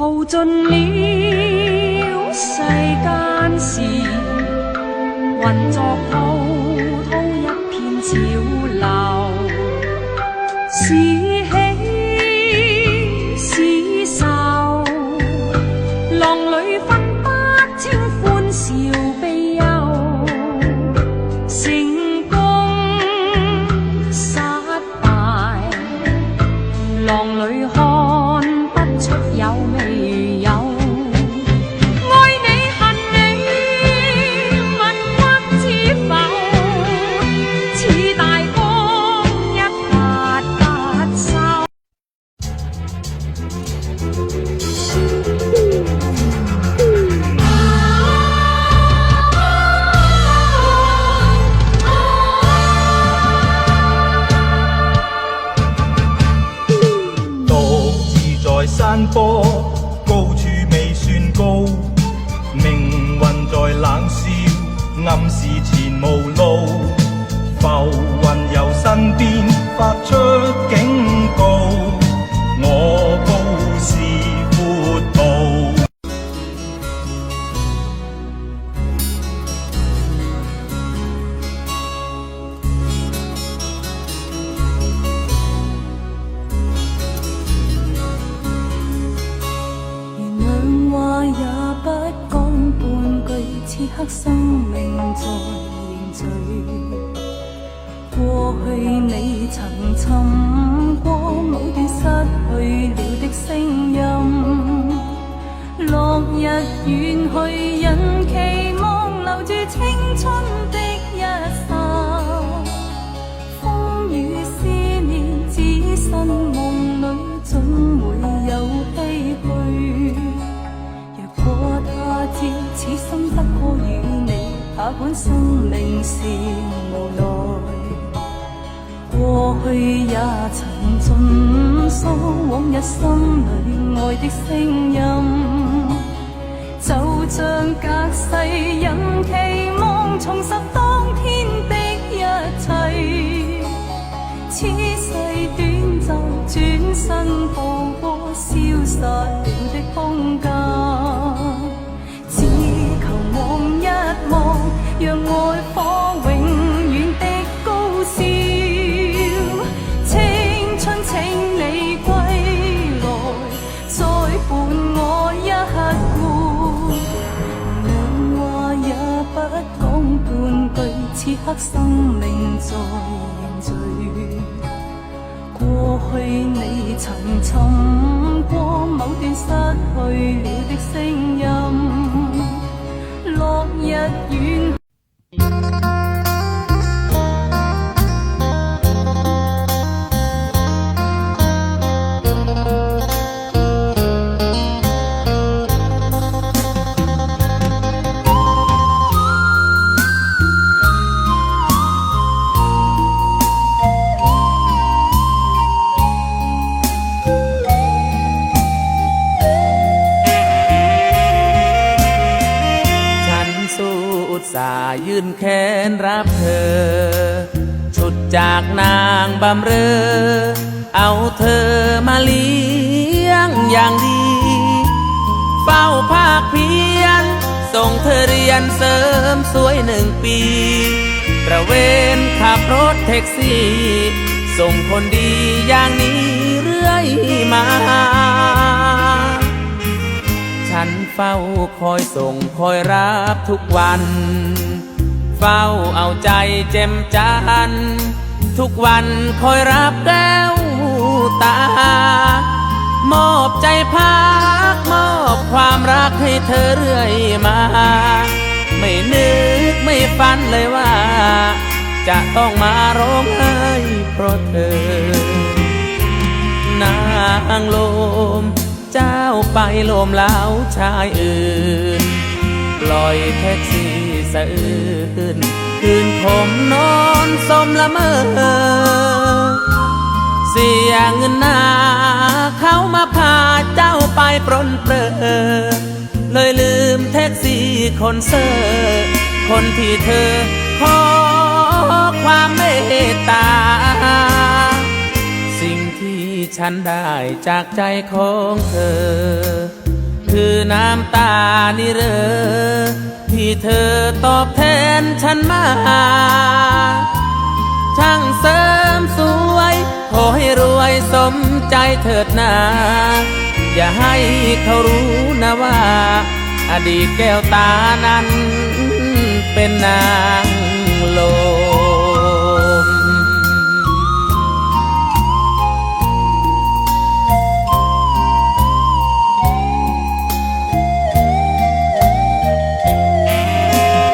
淘盡了世間事，混作滔滔一片潮流，是喜是愁，浪裏分不清歡笑悲憂，成功失敗，浪裏看不出有未有。愛你恨你，問君知否？似大江一發不收。獨自在山坡，高處未算高，命運在冷笑，暗示前無路。浮雲由身邊發出警告，我高是闊步。原諒話也不講半句，此刻生命在凝聚。過去你曾尋過某段失去了的聲音，落日遠去，人期望留住青春的一剎。風雨思念，只身夢裏總會有唏噓。若果他朝此生不可與你，他管生命是無奈。過去也曾盡訴往日心裏愛的聲音，就像隔世人期望重拾當天的一切。此世短暫，轉身步過消失了的空間，只求望一望，讓愛火永遠的高燒。青春請你歸來，再伴我一哭。兩話也不講半句，此刻生命在凝聚。過去你曾尋過某段失去了的聲音，落日遠。ยื่นแขนรับเธอฉุดจากนางบำเรอเอาเธอมาเลี้ยงอย่างดีเฝ้าภาคเพียรส่งเธอเรียนเสริมสวย1 ปีตระเวนขับรถแท็กซี่ส่งคนดีอย่างนี้เรื่อยมาฉันเฝ้าคอยส่งคอยรับทุกวันเฝ้าเอาใจเจ็มจันทุกวันคอยรับแก้วตามอบใจพักมอบความรักให้เธอเรื่อยมาไม่นึกไม่ฝันเลยว่าจะต้องมาร้องไห้เพราะเธอนางลมเจ้าไปโลมเล้าชายอื่นปล่อยแท็กซี่สะอื้นคืนคมนอนสมละเมอเสียเงินหน้าเขามาพาเจ้าไปปรนเปรอเลยลืมแท็กซี่คนเซอร์คนที่เธอขอความเมตตาสิ่งที่ฉันได้จากใจของเธอ ำตานี่เหรอที่เธอตอบแทนฉันมาช่างเสริมสวยขอให้รวยสมใจเถิดนาอย่าให้เขารู้นะว่าอดีตแก้วตานั้นเป็นนางโล